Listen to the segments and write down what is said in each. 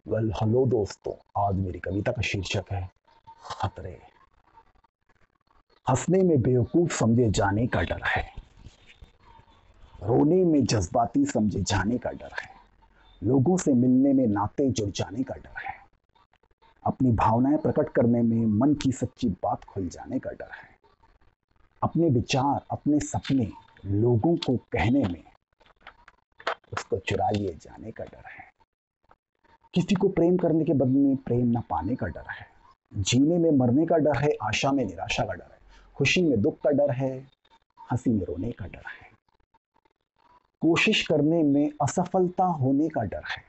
Well hello दोस्तों, आज मेरी कविता का शीर्षक है खतरे। हंसने में बेवकूफ समझे जाने का डर है, रोने में जज्बाती समझे जाने का डर है, लोगों से मिलने में नाते जुड़ जाने का डर है, अपनी भावनाएं प्रकट करने में मन की सच्ची बात खुल जाने का डर है, अपने विचार अपने सपने लोगों को कहने में उसको चुरा लिए जाने का डर है, किसी को प्रेम करने के बदले में प्रेम न पाने का डर है, जीने में मरने का डर है, आशा में निराशा का डर है, खुशी में दुख का डर है, हंसी में रोने का डर है, कोशिश करने में असफलता होने का डर है।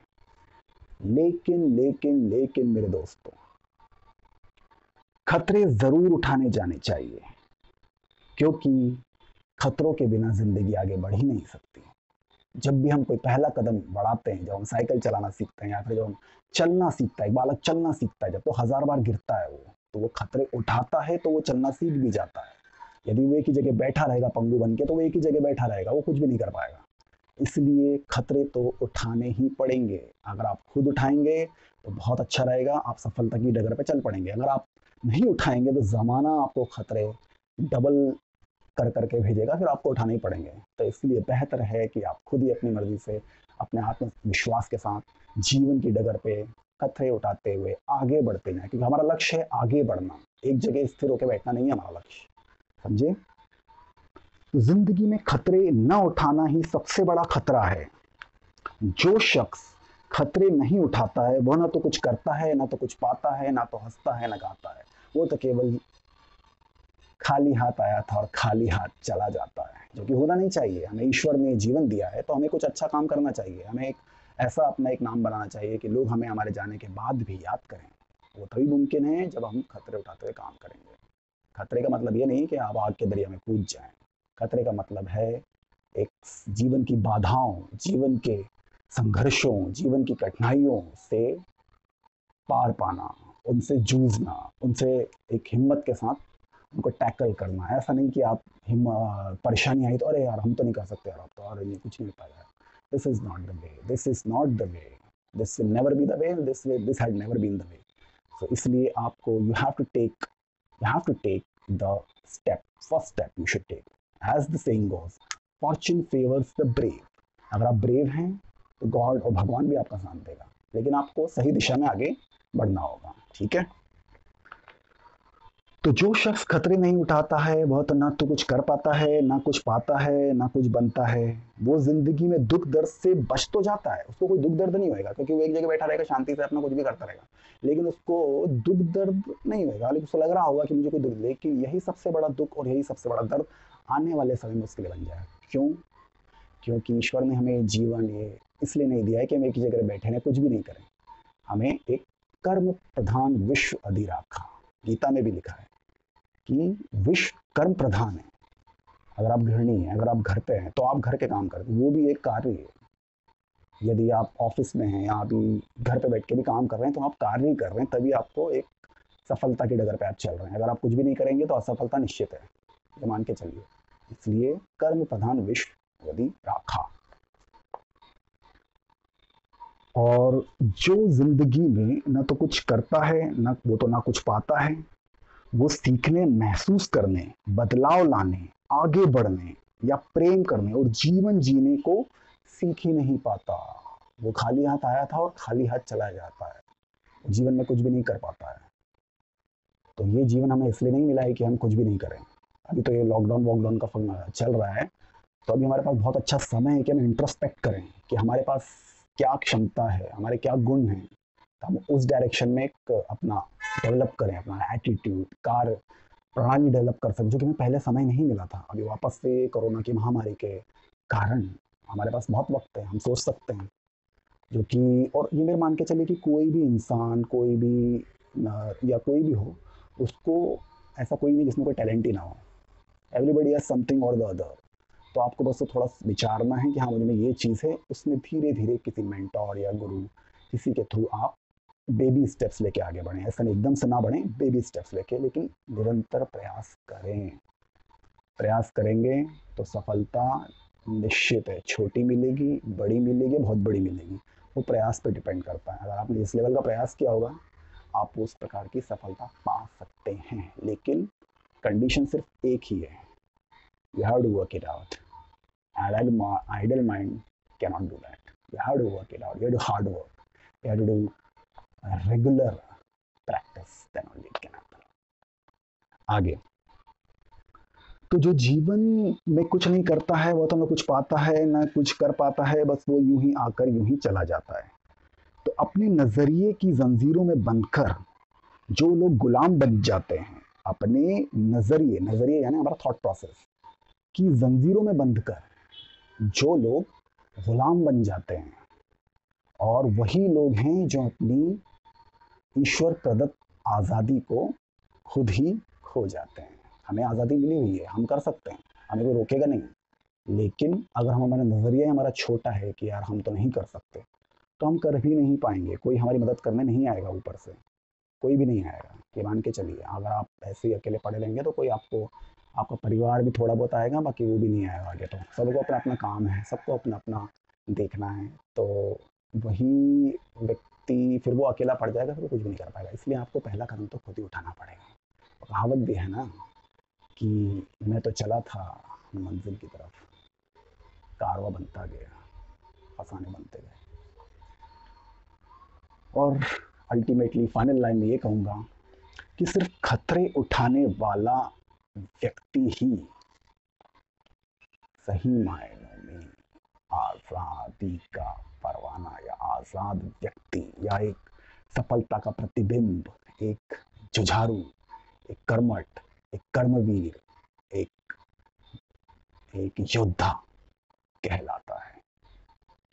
लेकिन मेरे दोस्तों, खतरे जरूर उठाने जाने चाहिए, क्योंकि खतरों के बिना जिंदगी आगे बढ़ ही नहीं सकती। जब भी हम कोई पहला कदम बढ़ाते हैं, जब हम साइकिल चलाना सीखते हैं या फिर जब हम चलना सीखता है, एक बालक चलना सीखता है, जब तो 1000 बार गिरता है वो, तो वो खतरे उठाता है तो वो चलना सीख भी जाता है। यदि वो एक ही जगह बैठा रहेगा पंगु बन के, तो वो एक ही जगह बैठा रहेगा, वो कुछ भी नहीं कर पाएगा। इसलिए खतरे तो उठाने ही पड़ेंगे। अगर आप खुद उठाएंगे तो बहुत अच्छा रहेगा, आप सफलता की डगर पे चल पड़ेंगे। अगर आप नहीं उठाएंगे तो जमाना आपको खतरे डबल कर करके भेजेगा, फिर आपको उठाने ही पड़ेंगे। तो इसलिए बेहतर है कि आप खुद ही अपनी मर्जी से, अपने आत्मविश्वास के साथ जीवन की डगर पे खतरे उठाते हुए आगे बढ़ते जाएं, क्योंकि हमारा लक्ष्य है आगे बढ़ना, एक जगह स्थिर होकर बैठना नहीं है हमारा लक्ष्य। समझे? जिंदगी में खतरे न उठाना ही सबसे बड़ा खतरा है। जो शख्स खतरे नहीं उठाता है वह ना तो कुछ करता है, ना तो कुछ पाता है, ना तो हंसता है, ना गाता है। वो तो केवल खाली हाथ आया था और खाली हाथ चला जाता है, जो कि होना नहीं चाहिए। हमें ईश्वर ने जीवन दिया है तो हमें कुछ अच्छा काम करना चाहिए। हमें एक ऐसा अपना एक नाम बनाना चाहिए कि लोग हमें हमारे जाने के बाद भी याद करें। वो तभी मुमकिन है जब हम खतरे उठाते हुए काम करेंगे। खतरे का मतलब ये नहीं कि आप आग के दरिया में कूद जाएं। खतरे का मतलब है एक जीवन की बाधाओं, जीवन के संघर्षों, जीवन की कठिनाइयों से पार पाना, उनसे जूझना, उनसे एक हिम्मत के साथ उनको टैकल करना। ऐसा नहीं कि आप परेशानी आई तो अरे यार हम तो नहीं कर सकते यार, अब तो और ये कुछ नहीं हो पाएगा। This is not the way, this is not the way, this will never be the way, this had never been the way. So इसलिए आपको you have to take the step, first step you should take. As the saying goes, fortune favours the brave. अगर आप brave हैं तो God और भगवान भी आपका साथ देगा, लेकिन आपको सही दिशा में आगे बढ़ना होगा। ठीक है? तो जो शख्स खतरे नहीं उठाता है वह तो ना तो कुछ कर पाता है, ना कुछ पाता है, ना कुछ बनता है। वो जिंदगी में दुख दर्द से बच तो जाता है, उसको कोई दुख दर्द नहीं होएगा, क्योंकि वो एक जगह बैठा रहेगा शांति से अपना कुछ भी करता रहेगा। लेकिन उसको दुख दर्द नहीं होएगा, लेकिन उसको लग रहा होगा कि मुझे कोई दुख, लेकिन यही सबसे बड़ा दुख और यही सबसे बड़ा दर्द आने वाले समय में उसके लिए बन जाए। क्यों? क्योंकि ईश्वर ने हमें जीवन ये इसलिए नहीं दिया है कि हम एक ही जगह बैठे रहें कुछ भी नहीं करें। हमें एक कर्म प्रधान विश्व अधिराखा, गीता में भी लिखा है कि विश्व कर्म प्रधान है। अगर आप गृहिणी हैं, अगर आप घर पे हैं, तो आप घर के काम करते हैं, वो भी एक कार्य है। यदि आप ऑफिस में हैं या अभी घर पे बैठ के भी काम कर रहे हैं, तो आप कार्य ही कर रहे हैं, तभी आपको एक सफलता की डगर पे आप चल रहे हैं। अगर आप कुछ भी नहीं करेंगे तो असफलता निश्चित है, ये मान के चलिए। इसलिए कर्म प्रधान विश्व यदि राखा। और जो जिंदगी में न तो कुछ करता है, न वो तो ना कुछ पाता है, वो सीखने, महसूस करने, बदलाव लाने, आगे बढ़ने या प्रेम करने और जीवन जीने को सीख ही नहीं पाता। वो खाली हाथ आया था और खाली हाथ चला जाता है, जीवन में कुछ भी नहीं कर पाता है। तो ये जीवन हमें इसलिए नहीं मिला है कि हम कुछ भी नहीं करें। अभी तो ये लॉकडाउन वॉकडाउन का चल रहा है, तो अभी हमारे पास बहुत अच्छा समय है कि हम इंट्रोस्पेक्ट करें कि हमारे पास क्या क्षमता है, हमारे क्या गुण हैं, तो हम उस डायरेक्शन में एक अपना डेवलप करें, अपना एटीट्यूड, कार्य प्रणाली डेवलप कर सकते, जो कि हमें पहले समय नहीं मिला था। अभी वापस से कोरोना की महामारी के कारण हमारे पास बहुत वक्त है, हम सोच सकते हैं। जो कि और ये मेरे मान के चलिए कि कोई भी इंसान, कोई भी या कोई भी हो, उसको ऐसा कोई नहीं जिसमें कोई टैलेंट ही ना हो। एवरीबडी हैज समथिंग और द अदर। तो आपको बस थोड़ा विचारना है कि हाँ मुझे में ये चीज़ है, उसमें धीरे धीरे किसी मेंटोर या गुरु किसी के थ्रू आप बेबी स्टेप्स लेके आगे बढ़ें। ऐसा नहीं एकदम से ना बढ़ें, बेबी स्टेप्स लेके, लेकिन निरंतर प्रयास करें। प्रयास करेंगे तो सफलता निश्चित है, छोटी मिलेगी, बड़ी मिलेगी, बहुत बड़ी मिलेगी। वो प्रयास पे डिपेंड करता है। अगर आपने जिस लेवल का प्रयास किया होगा आप उस प्रकार की सफलता पा सकते हैं, लेकिन कंडीशन सिर्फ एक ही है, you have to work it out. Idle mind cannot do that. You have to work it out. You have to do hard work. You have to do regular practice. Then only it can happen. आगे तो जो जीवन में कुछ नहीं करता है वो तो ना कुछ पाता है ना कुछ कर पाता है, बस वो यूं ही आकर यूं ही चला जाता है। तो अपने नजरिए की जंजीरों में बंधकर जो लोग गुलाम बन जाते हैं, अपने नजरिए नजरिए यानी हमारा थॉट प्रोसेस की जंजीरों में बंधकर जो लोग गुलाम बन जाते हैं, और वही लोग हैं जो अपनी ईश्वर प्रदत्त आज़ादी को खुद ही खो जाते हैं। हमें आज़ादी मिली हुई है, हम कर सकते हैं, हमें कोई रोकेगा नहीं, लेकिन अगर हमारा नज़रिया हमारा छोटा है कि यार हम तो नहीं कर सकते, तो हम कर भी नहीं पाएंगे। कोई हमारी मदद करने नहीं आएगा, ऊपर से कोई भी नहीं आएगा। ये मान के चलिए, अगर आप ऐसे ही अकेले पड़े रहेंगे तो कोई आपको, आपका परिवार भी थोड़ा बहुत आएगा, बाकी वो भी नहीं आएगा आगे। तो सबको अपना अपना काम है, सबको अपना अपना देखना है, तो वही व्यक्ति फिर वो अकेला पड़ जाएगा, फिर वो कुछ भी नहीं कर पाएगा। इसलिए आपको पहला कदम तो खुद ही उठाना पड़ेगा। कहावत भी है ना कि मैं तो चला था मंजिल की तरफ, कारवां बनता गया, फसाने बनते गए। और अल्टीमेटली फाइनल लाइन में ये कहूँगा कि सिर्फ खतरे उठाने वाला व्यक्ति ही सही मायनों में आज़ादी का परवाना, या आज़ाद व्यक्ति, या एक सफलता का प्रतिबिंब, एक जुझारू, एक कर्मठ, एक कर्मवीर, एक एक योद्धा कहलाता है।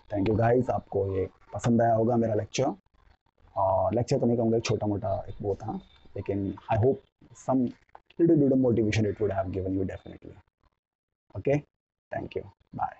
थैंक यू गाइस, आपको ये पसंद आया होगा मेरा लेक्चर। और लेक्चर तो नहीं कहूँगा, एक छोटा मोटा एक वो था, लेकिन I hope some little bit of motivation it would have given you definitely. Okay, thank you, bye.